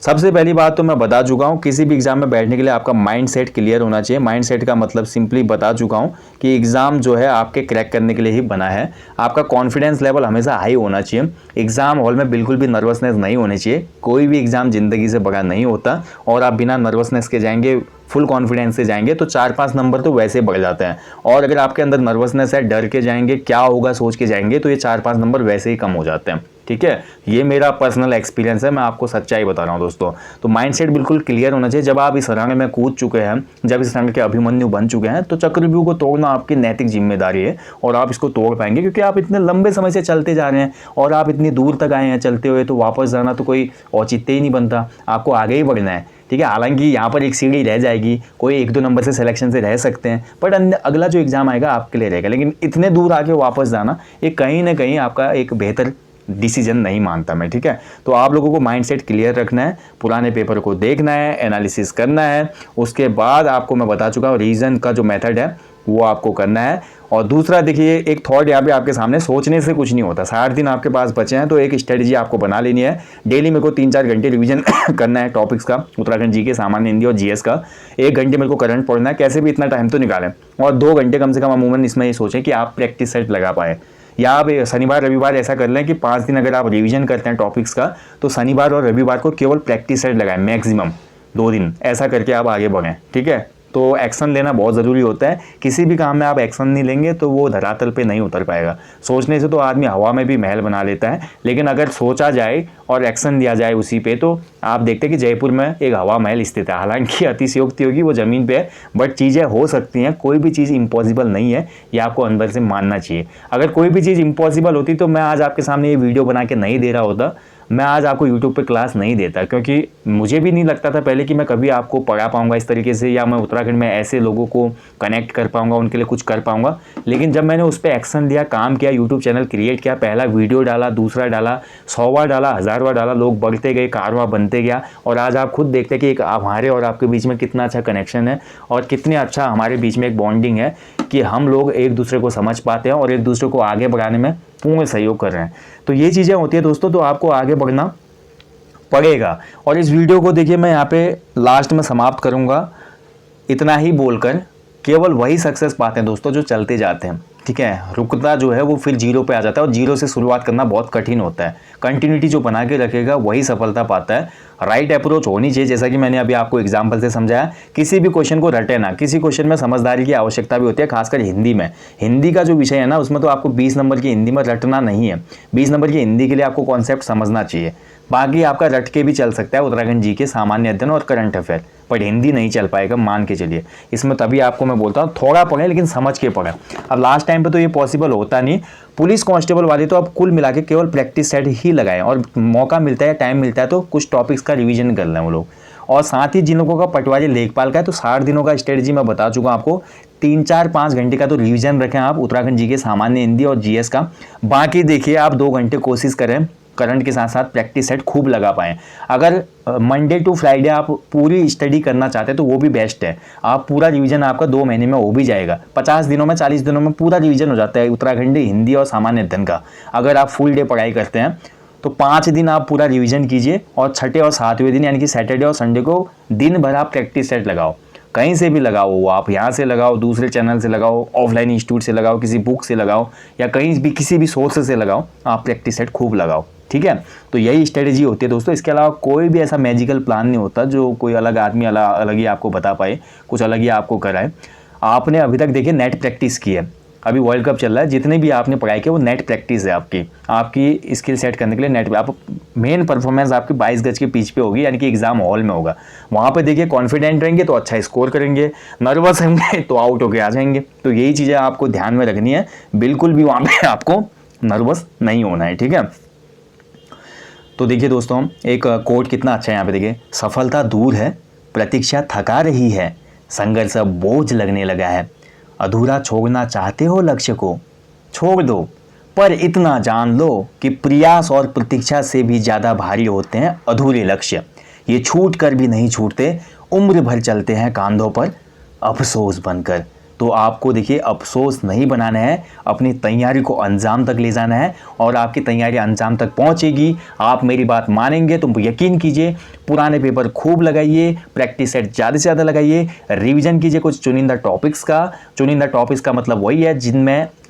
S1: सबसे पहली बात तो मैं बता चुका हूँ, किसी भी एग्ज़ाम में बैठने के लिए आपका माइंड सेट क्लियर होना चाहिए। माइंड सेट का मतलब सिंपली बता चुका हूँ कि एग्ज़ाम जो है आपके क्रैक करने के लिए ही बना है। आपका कॉन्फिडेंस लेवल हमेशा हाई होना चाहिए, एग्ज़ाम हॉल में बिल्कुल भी नर्वसनेस नहीं होनी चाहिए। कोई भी एग्ज़ाम ज़िंदगी से बड़ा नहीं होता और आप बिना नर्वसनेस के जाएंगे, फुल कॉन्फिडेंस से जाएंगे तो 4-5 नंबर तो वैसे बढ़ जाते हैं। और अगर आपके अंदर नर्वसनेस है, डर के जाएंगे, क्या होगा सोच के जाएंगे, तो ये 4-5 नंबर वैसे ही कम हो जाते हैं। ठीक है, ये मेरा पर्सनल एक्सपीरियंस है, मैं आपको सच्चाई बता रहा हूँ दोस्तों। तो माइंडसेट बिल्कुल क्लियर होना चाहिए। जब आप इस रंग में कूद चुके हैं, जब इस रंग के अभिमन्यु बन चुके हैं, तो चक्रव्यूह को तोड़ना आपकी नैतिक जिम्मेदारी है और आप इसको तोड़ पाएंगे, क्योंकि आप इतने लंबे समय से चलते जा रहे हैं और आप इतनी दूर तक आए हैं चलते हुए, तो वापस जाना तो कोई औचित्य ही नहीं बनता, आपको आगे ही बढ़ना है। ठीक है, हालांकि यहाँ पर एक सीढ़ी रह जाएगी, कोई 1-2 नंबर से सिलेक्शन से रह सकते हैं, बट अगला जो एग्जाम आएगा आपके लिए रहेगा। लेकिन इतने दूर आके वापस जाना ये कहीं ना कहीं आपका एक बेहतर डिसीजन नहीं मानता मैं। ठीक है, तो आप लोगों को माइंडसेट क्लियर रखना है, पुराने पेपर को देखना है, एनालिसिस करना है, उसके बाद आपको मैं बता चुका हूँ रीजन का जो मेथड है वो आपको करना है। और दूसरा देखिए, एक थॉट यहाँ पे आपके सामने, सोचने से कुछ नहीं होता। 60 दिन आपके पास बचे हैं, तो एक स्ट्रेटजी आपको बना लेनी है। डेली मेरे को 3-4 घंटे रिवीजन करना है टॉपिक्स का, उत्तराखंड जी के, सामान्य हिंदी और जीएस का। 1 घंटे मेरे को करंट पढ़ना है, कैसे भी इतना टाइम तो निकालें। और 2 घंटे कम से कम अमूमन इसमें ये सोचें कि आप प्रैक्टिस सेट लगा पाए। या आप शनिवार रविवार ऐसा कर लें कि 5 दिन अगर आप रिवीजन करते हैं टॉपिक्स का, तो शनिवार और रविवार को केवल प्रैक्टिस सेट लगाएं, मैक्सिमम 2 दिन, ऐसा करके आप आगे बढ़ें। ठीक है, तो एक्शन लेना बहुत ज़रूरी होता है। किसी भी काम में आप एक्शन नहीं लेंगे तो वो धरातल पे नहीं उतर पाएगा। सोचने से तो आदमी हवा में भी महल बना लेता है, लेकिन अगर सोचा जाए और एक्शन लिया जाए उसी पे, तो आप देखते हैं कि जयपुर में एक हवा महल स्थित है। हालांकि अतिशयोक्ति होगी, वो ज़मीन पे है, बट चीज़ें हो सकती हैं। कोई भी चीज़ इम्पॉसिबल नहीं है, ये आपको अंदर से मानना चाहिए। अगर कोई भी चीज़ इम्पॉसिबल होती तो मैं आज आपके सामने ये वीडियो बना के नहीं दे रहा होता, मैं आज आपको YouTube पे क्लास नहीं देता, क्योंकि मुझे भी नहीं लगता था पहले कि मैं कभी आपको पढ़ा पाऊंगा इस तरीके से, या मैं उत्तराखंड में ऐसे लोगों को कनेक्ट कर पाऊंगा, उनके लिए कुछ कर पाऊंगा। लेकिन जब मैंने उस पर एक्शन लिया, काम किया, YouTube चैनल क्रिएट किया, पहला वीडियो डाला, दूसरा डाला, 100 बार डाला, 1000 बार डाला, लोग बढ़ते गए, कारवां बनते गया, और आज आप खुद देखते हैं कि एक हमारे और आपके बीच में कितना अच्छा कनेक्शन है और कितने अच्छा हमारे बीच में एक बॉन्डिंग है कि हम लोग एक दूसरे को समझ पाते हैं और एक दूसरे को आगे बढ़ाने में पूर्ण सहयोग कर रहे हैं। तो ये चीज़ें होती है दोस्तों, तो आपको आगे बढ़ना पड़ेगा। और इस वीडियो को देखिए, मैं यहाँ पे लास्ट में समाप्त करूँगा इतना ही बोलकर, केवल वही सक्सेस पाते हैं दोस्तों जो चलते जाते हैं। ठीक है, रुकता जो है वो फिर जीरो पे आ जाता है, और जीरो से शुरुआत करना बहुत कठिन होता है। कंटिन्यूटी जो बना के रखेगा वही सफलता पाता है। राइट अप्रोच होनी चाहिए, जैसा कि मैंने अभी आपको एग्जांपल से समझाया। किसी भी क्वेश्चन को रटे ना, किसी क्वेश्चन में समझदारी की आवश्यकता भी होती है, खासकर हिंदी में। हिंदी का जो विषय है ना, उसमें तो आपको 20 नंबर की हिंदी में रटना नहीं है। 20 नंबर की हिंदी के लिए आपको कॉन्सेप्ट समझना चाहिए। बाकी आपका रट के भी चल सकता है उत्तराखंड जी के, सामान्य अध्ययन और करंट अफेयर, पर हिंदी नहीं चल पाएगा, मान के चलिए। इसमें तभी आपको मैं बोलता हूँ थोड़ा पढ़ें, लेकिन समझ के पढ़ें। अब लास्ट टाइम पे तो ये पॉसिबल होता नहीं। पुलिस कांस्टेबल वाले तो अब कुल मिला के केवल प्रैक्टिस सेट ही लगाएं, और मौका मिलता है, टाइम मिलता है तो कुछ टॉपिक्स का रिवीजन कर लें वो लोग। और साथ ही जिन लोगों का पटवारी लेखपाल का है, तो 60 दिनों का स्ट्रेटजी मैं बता चुका आपको। 3-4-5 घंटे का तो रिवीजन रखें आप उत्तराखंड जी के, सामान्य हिंदी और जीएस का। बाकी देखिए, आप 2 घंटे कोशिश करें करंट के साथ साथ प्रैक्टिस सेट खूब लगा पाएँ। अगर मंडे टू फ्राइडे आप पूरी स्टडी करना चाहते हैं तो वो भी बेस्ट है। आप पूरा रिवीजन आपका 2 महीने में हो भी जाएगा। 50 दिनों में, 40 दिनों में पूरा रिवीजन हो जाता है उत्तराखंडी हिंदी और सामान्य अध्ययन का। अगर आप फुल डे पढ़ाई करते हैं तो 5 दिन आप पूरा रिवीजन कीजिए, और 6ठे और 7वें दिन यानी कि सैटरडे और संडे को दिन भर आप प्रैक्टिस सेट लगाओ। कहीं से भी लगाओ, वो आप यहाँ से लगाओ, दूसरे चैनल से लगाओ, ऑफलाइन इंस्टीट्यूट से लगाओ, किसी बुक से लगाओ, या कहीं भी किसी भी सोर्स से लगाओ, आप प्रैक्टिस सेट खूब लगाओ। ठीक है, तो यही स्ट्रेटेजी होती है दोस्तों। इसके अलावा कोई भी ऐसा मैजिकल प्लान नहीं होता जो कोई अलग आदमी अलग ही आपको बता पाए, कुछ अलग ही आपको कराए। आपने अभी तक देखिए नेट प्रैक्टिस की है, अभी वर्ल्ड कप चल रहा है, जितने भी आपने पढ़ाई की वो नेट प्रैक्टिस है आपकी स्किल सेट करने के लिए। नेट पे आप मेन परफॉर्मेंस आपकी 22 गज के पिच पे होगी, यानी कि एग्जाम हॉल में होगा। वहाँ पे देखिए कॉन्फिडेंट रहेंगे तो अच्छा स्कोर करेंगे, नर्वस होंगे तो आउट होके आ जाएंगे। तो यही चीज़ें आपको ध्यान में रखनी है, बिल्कुल भी वहाँ पे आपको नर्वस नहीं होना है। ठीक है, तो देखिए दोस्तों, एक कोट कितना अच्छा है यहाँ पे देखिए, सफलता दूर है, प्रतीक्षा थका रही है, संघर्ष बोझ लगने लगा है, अधूरा छोड़ना चाहते हो लक्ष्य को, छोड़ दो, पर इतना जान लो कि प्रयास और प्रतीक्षा से भी ज़्यादा भारी होते हैं अधूरे लक्ष्य। ये छूट कर भी नहीं छूटते, उम्र भर चलते हैं कांधों पर अफसोस बनकर। तो आपको देखिए अफसोस नहीं बनाना है, अपनी तैयारी को अंजाम तक ले जाना है और आपकी तैयारी अंजाम तक पहुंचेगी। आप मेरी बात मानेंगे तो यकीन कीजिए, पुराने पेपर खूब लगाइए, प्रैक्टिस सेट ज़्यादा से ज़्यादा लगाइए, रिवीजन कीजिए कुछ चुनिंदा टॉपिक्स का मतलब वही है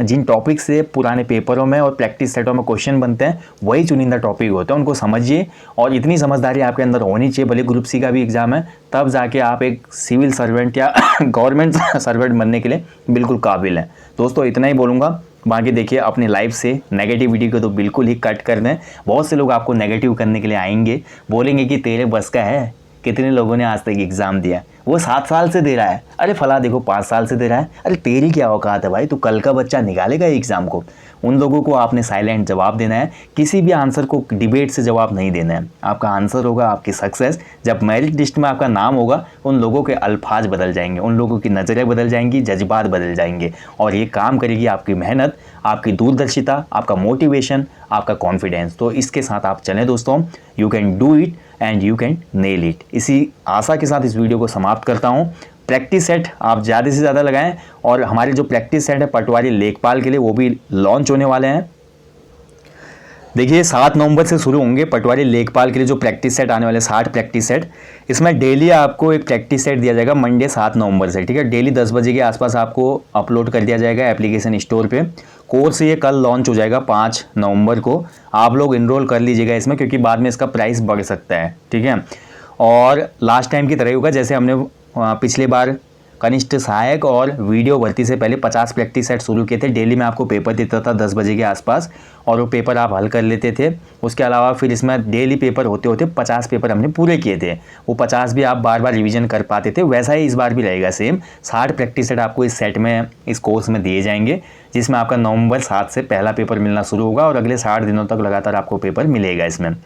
S1: जिन टॉपिक से पुराने पेपरों में और प्रैक्टिस सेटों में क्वेश्चन बनते हैं, वही चुनिंदा टॉपिक होते हैं, उनको समझिए। और इतनी समझदारी आपके अंदर होनी चाहिए, भले ग्रुप सी का भी एग्जाम है, तब जाके आप एक सिविल सर्वेंट या गवर्नमेंट सर्वेंट बनने के लिए बिल्कुल काबिल हैं। दोस्तों इतना ही बोलूँगा, बाकी देखिए अपनी लाइफ से नेगेटिविटी को तो बिल्कुल ही कट कर दें। बहुत से लोग आपको नेगेटिव करने के लिए आएंगे, बोलेंगे कि तेरे बस का है, कितने लोगों ने आज तक एग्ज़ाम दिया, वो 7 साल से दे रहा है, अरे फला देखो 5 साल से दे रहा है, अरे तेरी क्या औकात है भाई, तू कल का बच्चा निकालेगा एग्ज़ाम को। उन लोगों को आपने साइलेंट जवाब देना है, किसी भी आंसर को डिबेट से जवाब नहीं देना है। आपका आंसर होगा आपकी सक्सेस। जब मेरिट लिस्ट में आपका नाम होगा, उन लोगों के अल्फाज बदल जाएंगे, उन लोगों की नज़रें बदल जाएंगी, जज्बात बदल जाएंगे, और ये काम करेगी आपकी मेहनत, आपकी दूरदर्शिता, आपका मोटिवेशन, आपका कॉन्फिडेंस। तो इसके साथ आप चलें दोस्तों, you can do it and you can nail it. इसी आशा के साथ इस वीडियो को समाप्त करता हूँ। प्रैक्टिस सेट आप ज़्यादा से ज़्यादा लगाएं, और हमारे जो प्रैक्टिस सेट है पटवारी लेखपाल के लिए, वो भी लॉन्च होने वाले हैं। देखिए 7 नवंबर से शुरू होंगे पटवारी लेखपाल के लिए जो प्रैक्टिस सेट आने वाले 60 प्रैक्टिस सेट। इसमें डेली आपको एक प्रैक्टिस सेट दिया जाएगा मंडे 7 नवंबर से, ठीक है। डेली 10 बजे के आसपास आपको अपलोड कर दिया जाएगा एप्लीकेशन स्टोर पे। कोर्स ये कल लॉन्च हो जाएगा 5 नवंबर को। आप लोग इनरोल कर लीजिएगा इसमें, क्योंकि बाद में इसका प्राइस बढ़ सकता है, ठीक है। और लास्ट टाइम की तरह होगा, जैसे हमने पिछले बार कनिष्ठ सहायक और वीडियो भर्ती से पहले 50 प्रैक्टिस सेट शुरू किए थे। डेली मैं आपको पेपर देता था 10 बजे के आसपास, और वो पेपर आप हल कर लेते थे। उसके अलावा फिर इसमें डेली पेपर होते होते 50 पेपर हमने पूरे किए थे। वो 50 भी आप बार बार रिवीजन कर पाते थे। वैसा ही इस बार भी रहेगा सेम। 60 प्रैक्टिस सेट आपको इस सेट में, इस कोर्स में दिए जाएंगे, जिसमें आपका नवंबर 7 से पहला पेपर मिलना शुरू होगा, और अगले 60 दिनों तक लगातार आपको पेपर मिलेगा इसमें।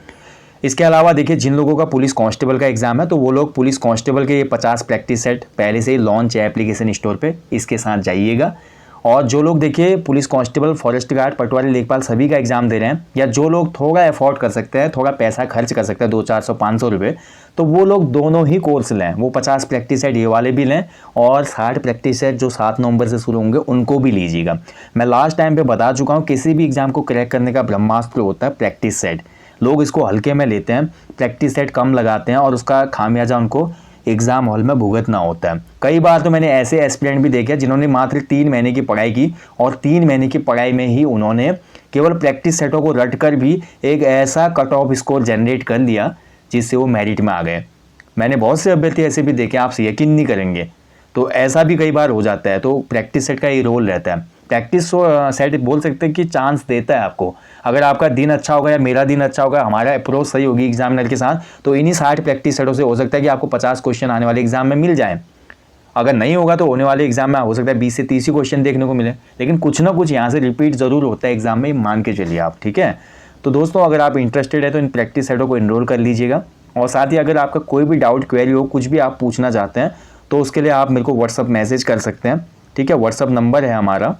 S1: इसके अलावा देखिए जिन लोगों का पुलिस कांस्टेबल का एग्जाम है, तो वो लोग पुलिस कांस्टेबल के ये 50 प्रैक्टिस सेट पहले से ही लॉन्च है एप्लीकेशन स्टोर पे, इसके साथ जाइएगा। और जो लोग देखिए पुलिस कांस्टेबल, फॉरेस्ट गार्ड, पटवारी लेखपाल सभी का एग्जाम दे रहे हैं, या जो लोग थोड़ा अफोर्ड कर सकते हैं, थोड़ा पैसा खर्च कर सकते हैं 200-400-500 रुपये, तो वो लोग दोनों ही कोर्स लें। वो 50 प्रैक्टिस सेट ये वाले भी लें, और 60 प्रैक्टिस सेट जो 7 नवंबर से शुरू होंगे उनको भी लीजिएगा। मैं लास्ट टाइम पे बता चुका हूँ, किसी भी एग्जाम को क्रैक करने का ब्रह्मास्त्र होता है प्रैक्टिस सेट। लोग इसको हल्के में लेते हैं, प्रैक्टिस सेट कम लगाते हैं, और उसका खामियाजा उनको एग्ज़ाम हॉल में भुगतना होता है। कई बार तो मैंने ऐसे एस्पिरेंट भी देखे जिन्होंने मात्र 3 महीने की पढ़ाई की, और 3 महीने की पढ़ाई में ही उन्होंने केवल प्रैक्टिस सेटों को रट कर भी एक ऐसा कट ऑफ स्कोर जनरेट कर लिया जिससे वो मेरिट में आ गए। मैंने बहुत से अभ्यर्थी ऐसे भी देखे, आपसे यकीन नहीं करेंगे। तो ऐसा भी कई बार हो जाता है। तो प्रैक्टिस सेट का ये रोल रहता है। प्रैक्टिस सेट बोल सकते हैं कि चांस देता है आपको। अगर आपका दिन अच्छा होगा या मेरा दिन अच्छा होगा, हमारा अप्रोच सही होगी एग्जामिनर के साथ, तो इन्हीं 60 प्रैक्टिस सेटों से हो सकता है कि आपको 50 क्वेश्चन आने वाले एग्जाम में मिल जाए। अगर नहीं होगा तो होने वाले एग्जाम में हो सकता है 20 से 30 ही क्वेश्चन देखने को मिले, लेकिन कुछ ना कुछ यहाँ से रिपीट ज़रूर होता है एग्जाम में, मान के चलिए आप, ठीक है। तो दोस्तों अगर आप इंटरेस्टेड है तो इन प्रैक्टिस सेटों को इनरोल कर लीजिएगा। और साथ ही अगर आपका कोई भी डाउट, क्वेरी हो, कुछ भी आप पूछना चाहते हैं, तो उसके लिए आप मेरे को व्हाट्सअप मैसेज कर सकते हैं, ठीक है। व्हाट्सअप नंबर है हमारा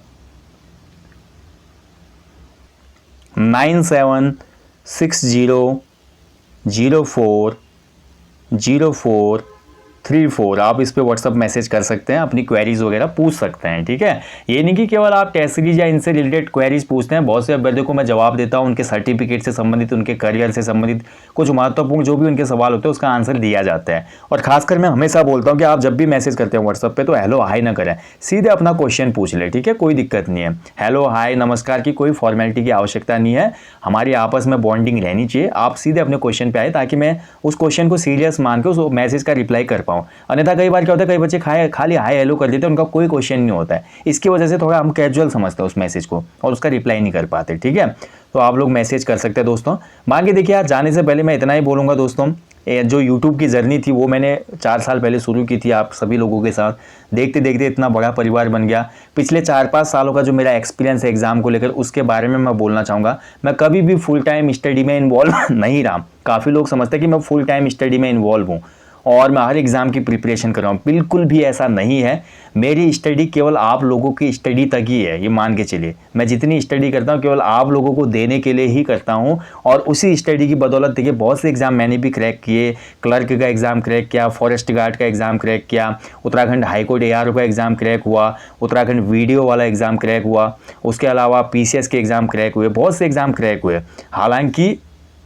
S1: 9760040434। आप इस पे व्हाट्सअप मैसेज कर सकते हैं, अपनी क्वेरीज वगैरह पूछ सकते हैं, ठीक है। ये नहीं कि केवल आप टेस्ट सीरीज या इनसे रिलेटेड क्वेरीज पूछते हैं। बहुत से अभ्यर्थियों को मैं जवाब देता हूं, उनके सर्टिफिकेट से संबंधित, उनके करियर से संबंधित कुछ महत्वपूर्ण जो भी उनके सवाल होते हैं उसका आंसर दिया जाता है। और खासकर मैं हमेशा बोलता हूँ कि आप जब भी मैसेज करते हैं व्हाट्सअप पे, तो हेलो हाई ना करें, सीधे अपना क्वेश्चन पूछ ले, ठीक है। कोई दिक्कत नहीं है। हेलो हाई नमस्कार की कोई फॉर्मेलिटी की आवश्यकता नहीं है। हमारी आपस में बॉन्डिंग रहनी चाहिए। आप सीधे अपने क्वेश्चन पे आए, ताकि मैं उस क्वेश्चन को सीरियस मान के उस मैसेज का रिप्लाई कर पाऊँ। अन्यथा कई बार क्या होता है, कई बच्चे खाली हाई हेलो कर देते हैं, उनका कोई क्वेश्चन नहीं होता है। इसकी वजह से थोड़ा हम कैजुअल समझते हैं उस मैसेज को, और उसका रिप्लाई नहीं कर पाते, ठीक है। तो आप लोग मैसेज कर सकते हैं दोस्तों। बाकी देखिए यार, जाने से पहले मैं इतना ही बोलूँगा दोस्तों, जो YouTube की जर्नी थी वो मैंने 4 साल पहले शुरू की थी आप सभी लोगों के साथ। देखते देखते इतना बड़ा परिवार बन गया। पिछले 4-5 सालों का जो मेरा एक्सपीरियंस है एग्जाम को लेकर, उसके बारे में मैं बोलना चाहूँगा। मैं कभी भी फुल टाइम स्टडी में इन्वॉल्व नहीं रहा। काफ़ी लोग समझते हैं कि मैं फुल टाइम स्टडी में इन्वॉल्व हूँ, और मैं हर एग्ज़ाम की प्रिपरेशन कर रहा हूँ, बिल्कुल भी ऐसा नहीं है। मेरी स्टडी केवल आप लोगों की स्टडी तक ही है, ये मान के चलिए। मैं जितनी स्टडी करता हूँ केवल आप लोगों को देने के लिए ही करता हूँ, और उसी स्टडी की बदौलत देखिए बहुत से एग्ज़ाम मैंने भी क्रैक किए। क्लर्क का एग्ज़ाम क्रैक किया, फॉरेस्ट गार्ड का एग्ज़ाम क्रैक किया, उत्तराखंड हाईकोर्ट ARO का एग्ज़ाम क्रैक हुआ, उत्तराखंड वीडियो वाला एग्ज़ाम क्रैक हुआ, उसके अलावा PCS के एग्ज़ाम क्रैक हुए, बहुत से एग्ज़ाम क्रैक हुए। हालांकि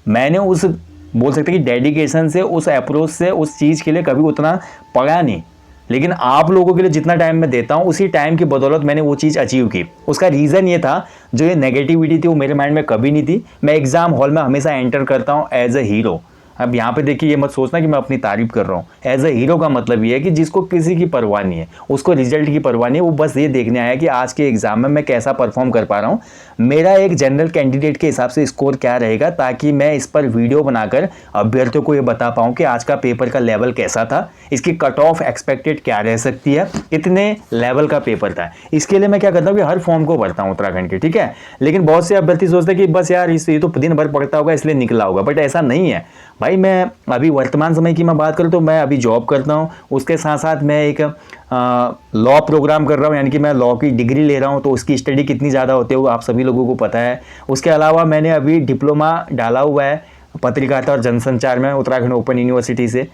S1: मैंने उस बोल सकते कि डेडिकेशन से, उस अप्रोच से उस चीज़ के लिए कभी उतना पढ़ा नहीं, लेकिन आप लोगों के लिए जितना टाइम मैं देता हूँ उसी टाइम की बदौलत मैंने वो चीज़ अचीव की। उसका रीज़न ये था, जो ये नेगेटिविटी थी वो मेरे माइंड में कभी नहीं थी। मैं एग्ज़ाम हॉल में हमेशा एंटर करता हूँ एज अ हीरो। अब यहाँ पे देखिए, ये मत सोचना कि मैं अपनी तारीफ कर रहा हूँ। एज अ हीरो का मतलब ये है कि जिसको किसी की परवाह नहीं है, उसको रिजल्ट की परवाह नहीं है, वो बस ये देखने आया कि आज के एग्जाम में मैं कैसा परफॉर्म कर पा रहा हूँ, मेरा एक जनरल कैंडिडेट के हिसाब से स्कोर क्या रहेगा, ताकि मैं इस पर वीडियो बनाकर अभ्यर्थियों को ये बता पाऊँ कि आज का पेपर का लेवल कैसा था, इसकी कट ऑफ एक्सपेक्टेड क्या रह सकती है, कितने लेवल का पेपर था। इसके लिए मैं क्या करता हूँ कि हर फॉर्म को भरता हूँ उत्तराखंड के, ठीक है। लेकिन बहुत से अभ्यर्थी सोचते हैं कि बस यार ये तो दिन भर पढ़ता होगा इसलिए निकला होगा, बट ऐसा नहीं है भाई। मैं अभी वर्तमान समय की मैं बात करूँ तो मैं अभी जॉब करता हूँ, उसके साथ साथ मैं एक लॉ प्रोग्राम कर रहा हूँ, यानी कि मैं लॉ की डिग्री ले रहा हूँ, तो उसकी स्टडी कितनी ज़्यादा होती है वो आप सभी लोगों को पता है। उसके अलावा मैंने अभी डिप्लोमा डाला हुआ है पत्रकारिता और जनसंचार में उत्तराखंड ओपन यूनिवर्सिटी से,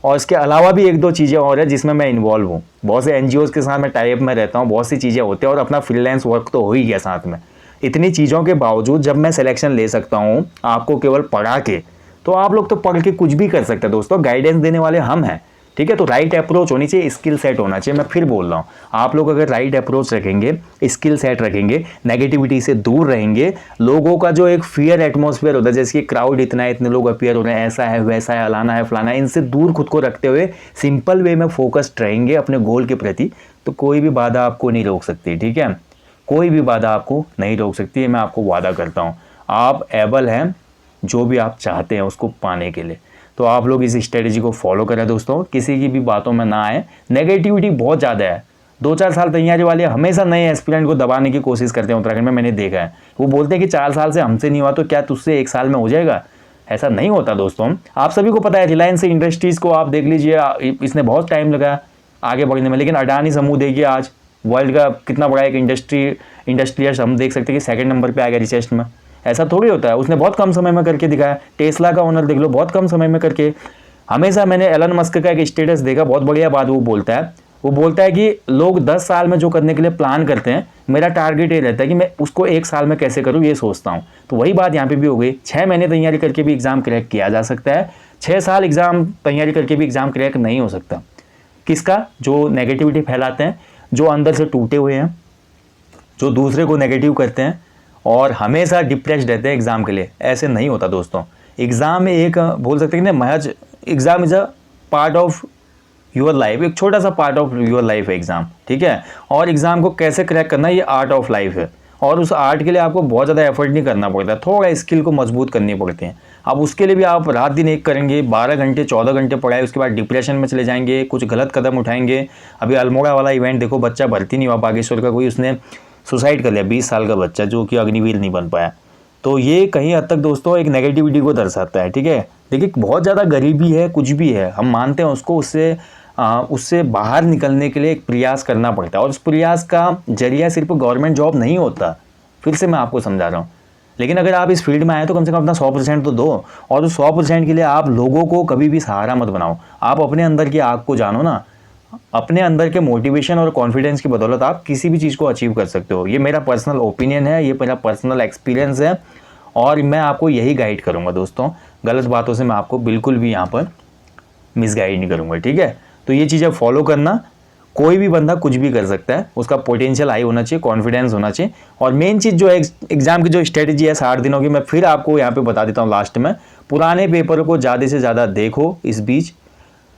S1: और इसके अलावा भी एक दो चीज़ें और है जिसमें मैं इन्वॉल्व हूँ। बहुत से NGOs के साथ मैं टाइप में रहता हूँ, बहुत सी चीज़ें होती हैं, और अपना फ्रीलांस वर्क तो हो ही गया साथ में। इतनी चीज़ों के बावजूद जब मैं सिलेक्शन ले सकता हूँ आपको केवल पढ़ा के, तो आप लोग तो पढ़ के कुछ भी कर सकते हैं दोस्तों। गाइडेंस देने वाले हम हैं, ठीक है। तो राइट अप्रोच होनी चाहिए, स्किल सेट होना चाहिए। मैं फिर बोल रहा हूँ, आप लोग अगर राइट अप्रोच रखेंगे, स्किल सेट रखेंगे, नेगेटिविटी से दूर रहेंगे, लोगों का जो एक फियर एटमॉस्फेयर होता है, जैसे कि क्राउड इतना है, इतने लोग अपियर हो रहे हैं, ऐसा है वैसा है, अलाना है फलाना है, इनसे दूर खुद को रखते हुए सिंपल वे में फोकस्ड रहेंगे अपने गोल के प्रति, तो कोई भी बाधा आपको नहीं रोक सकती, ठीक है। कोई भी बाधा आपको नहीं रोक सकती है, मैं आपको वादा करता हूँ। आप एबल हैं जो भी आप चाहते हैं उसको पाने के लिए। तो आप लोग इस स्ट्रेटेजी को फॉलो करें दोस्तों, किसी की भी बातों में ना आए। नेगेटिविटी बहुत ज़्यादा है, 2-4 साल तैयारी वाले हमेशा नए एस्पिरेंट को दबाने की कोशिश करते हैं उत्तराखंड में, मैंने देखा है। वो बोलते हैं कि 4 साल से हमसे नहीं हुआ तो क्या तुझसे 1 साल में हो जाएगा। ऐसा नहीं होता दोस्तों। आप सभी को पता है, रिलायंस इंडस्ट्रीज़ को आप देख लीजिए, इसने बहुत टाइम लगा आगे बढ़ने में, लेकिन अडानी समूह देखिए आज वर्ल्ड का कितना बड़ा एक इंडस्ट्रियल्स हम देख सकते हैं कि 2nd नंबर पर आ गया रिसर्च में। ऐसा थोड़ी होता है, उसने बहुत कम समय में करके दिखाया। टेस्ला का ओनर देख लो, बहुत कम समय में करके। हमेशा मैंने एलन मस्क का एक स्टेटस देखा, बहुत बढ़िया बात वो बोलता है कि लोग 10 साल में जो करने के लिए प्लान करते हैं, मेरा टारगेट ये रहता है कि मैं उसको 1 साल में कैसे करूँ, ये सोचता हूँ। तो वही बात यहाँ पे भी हो गई। 6 महीने तैयारी करके भी एग्जाम क्रैक किया जा सकता है, 6 साल एग्जाम तैयारी करके भी एग्जाम क्रैक नहीं हो सकता। किसका? जो नेगेटिविटी फैलाते हैं, जो अंदर से टूटे हुए हैं, जो दूसरे को नेगेटिव करते हैं और हमेशा डिप्रेस्ड रहते हैं एग्ज़ाम के लिए। ऐसे नहीं होता दोस्तों। एग्ज़ाम एक बोल सकते हैं कि महज exam is a part of your life, एक छोटा सा पार्ट ऑफ योर लाइफ है एग्ज़ाम, ठीक है। और एग्ज़ाम को कैसे क्रैक करना है, ये आर्ट ऑफ लाइफ है, और उस आर्ट के लिए आपको बहुत ज़्यादा एफर्ट नहीं करना पड़ता, थोड़ा स्किल को मजबूत करनी पड़ती है। अब उसके लिए भी आप रात दिन एक करेंगे, 12 घंटे 14 घंटे पढ़ाई, उसके बाद डिप्रेशन में चले जाएंगे, कुछ गलत कदम उठाएंगे। अभी अल्मोड़ा वाला इवेंट देखो, बच्चा भर्ती नहीं हुआ बागेश्वर का, कोई उसने सुसाइड कर लिया, 20 साल का बच्चा, जो कि अग्निवीर नहीं बन पाया। तो ये कहीं हद तक दोस्तों एक नेगेटिविटी को दर्शाता है, ठीक है। देखिए बहुत ज़्यादा गरीबी है, कुछ भी है, हम मानते हैं उसको, उससे बाहर निकलने के लिए एक प्रयास करना पड़ता है, और उस प्रयास का जरिया सिर्फ गवर्नमेंट जॉब नहीं होता। फिर से मैं आपको समझा रहा हूँ, लेकिन अगर आप इस फील्ड में आए तो कम से कम अपना 100% तो दो, और उस 100% के लिए आप लोगों को कभी भी सहारा मत बनाओ। आप अपने अंदर की आग को जानो ना, अपने अंदर के मोटिवेशन और कॉन्फिडेंस की बदौलत आप किसी भी चीज़ को अचीव कर सकते हो। ये मेरा पर्सनल ओपिनियन है, ये मेरा पर्सनल एक्सपीरियंस है, और मैं आपको यही गाइड करूँगा दोस्तों। गलत बातों से मैं आपको बिल्कुल भी यहाँ पर मिसगाइड नहीं करूँगा, ठीक है। तो ये चीज़ें फॉलो करना। कोई भी बंदा कुछ भी कर सकता है, उसका पोटेंशियल हाई होना चाहिए, कॉन्फिडेंस होना चाहिए। और मेन चीज़ जो है एग्जाम की जो स्ट्रेटेजी है 60 दिनों की, मैं फिर आपको यहाँ पे बता देता हूँ लास्ट में। पुराने पेपर को ज़्यादा से ज़्यादा देखो, इस बीच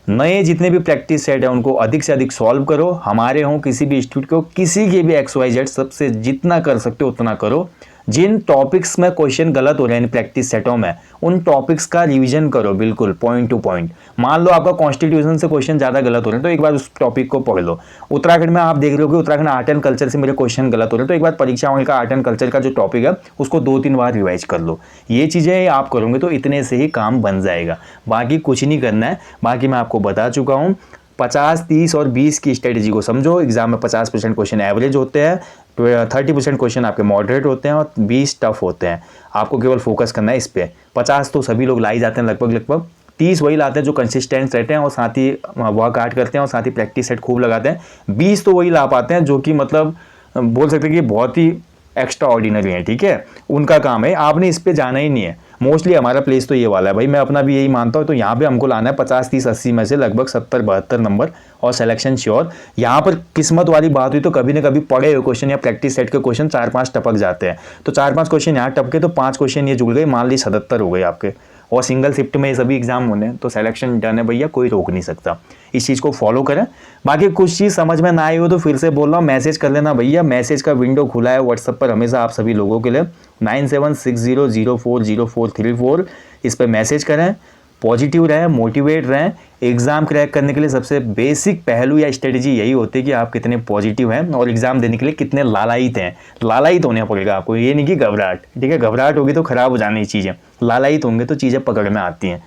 S1: नए जितने भी प्रैक्टिस सेट है उनको अधिक से अधिक सॉल्व करो। हमारे हों, किसी भी इंस्टीट्यूट को, किसी के भी XYZ, सबसे जितना कर सकते हो उतना करो। जिन टॉपिक्स में क्वेश्चन गलत हो रहे हैं प्रैक्टिस सेटों में, उन टॉपिक्स का रिवीजन करो बिल्कुल पॉइंट टू पॉइंट। मान लो आपका कॉन्स्टिट्यूशन से क्वेश्चन ज़्यादा गलत हो रहे हैं तो एक बार उस टॉपिक को पढ़ लो। उत्तराखंड में आप देख रहे हो कि उत्तराखंड आर्ट एंड कल्चर से मेरे क्वेश्चन गलत हो रहे हैं तो एक बार परीक्षा हॉल का आर्ट एंड कल्चर का जो टॉपिक है उसको 2-3 बार रिवाइज कर लो। ये चीज़ें आप करोगे तो इतने से ही काम बन जाएगा, बाकी कुछ नहीं करना है। बाकी मैं आपको बता चुका हूँ 50, 30 और 20 की स्ट्रेटेजी को समझो। एग्जाम में 50% क्वेश्चन एवरेज होते हैं, 30% क्वेश्चन आपके मॉडरेट होते हैं और 20 टफ होते हैं। आपको केवल फोकस करना है इस पे। 50 तो सभी लोग ला ही जाते हैं लगभग, 30 वही लाते हैं जो कंसिस्टेंट रहते हैं और साथ ही वर्क हार्ड करते हैं और साथ ही प्रैक्टिस सेट खूब लगाते हैं। 20 तो वही ला पाते हैं जो कि मतलब बोल सकते हैं कि बहुत ही एक्स्ट्रा ऑर्डिनरी है, ठीक है, उनका काम है। आपने इस पे जाना ही नहीं है। मोस्टली हमारा प्लेस तो ये वाला है भाई, मैं अपना भी यही मानता हूँ। तो यहाँ पे हमको लाना है 50, 30, 80 में से लगभग 70-72 नंबर और सिलेक्शन श्योर। यहाँ पर किस्मत वाली बात हुई तो कभी ना कभी पड़े हुए क्वेश्चन या प्रैक्टिस सेट के क्वेश्चन 4-5 टपक जाते हैं। तो 4-5 क्वेश्चन यहाँ टपके तो 5 क्वेश्चन ये जुड़ गए, मान ली 77 हो गए आपके, और सिंगल शिफ्ट में ये सभी एग्जाम होने तो सिलेक्शन डन है भैया, कोई रोक नहीं सकता। इस चीज़ को फॉलो करें। बाकी कुछ चीज़ समझ में ना आई हो तो फिर से बोल रहा हूँ, मैसेज कर लेना भैया। मैसेज का विंडो खुला है व्हाट्सएप पर हमेशा आप सभी लोगों के लिए, 9760040434। इस पर मैसेज करें। पॉजिटिव रहें, मोटिवेट रहें। एग्ज़ाम क्रैक करने के लिए सबसे बेसिक पहलू या स्ट्रेटेजी यही होती है कि आप कितने पॉजिटिव हैं और एग्ज़ाम देने के लिए कितने लालायित हैं। लालायित होने पड़ेगा आपको, ये नहीं कि घबराहट, ठीक है, घबराहट होगी तो ख़राब हो जानी चीज़ें, लालायित होंगे तो चीज़ें पकड़ में आती हैं।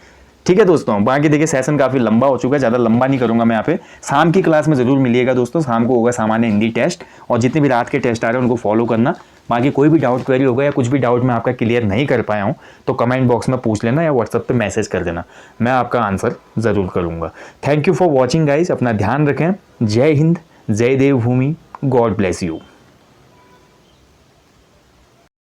S1: ठीक है दोस्तों, बाकी देखिए सेशन काफ़ी लंबा हो चुका है, ज़्यादा लंबा नहीं करूंगा मैं यहाँ पे। शाम की क्लास में ज़रूर मिलिएगा दोस्तों, शाम को होगा सामान्य हिंदी टेस्ट, और जितने भी रात के टेस्ट आ रहे हैं उनको फॉलो करना। बाकी कोई भी डाउट क्वेरी होगा या कुछ भी डाउट मैं आपका क्लियर नहीं कर पाया हूँ तो कमेंट बॉक्स में पूछ लेना या व्हाट्सएप पे मैसेज कर देना, मैं आपका आंसर ज़रूर करूँगा। Thank you for watching guys, अपना ध्यान रखें। जय हिंद, जय देवभूमि, गॉड ब्लेस यू।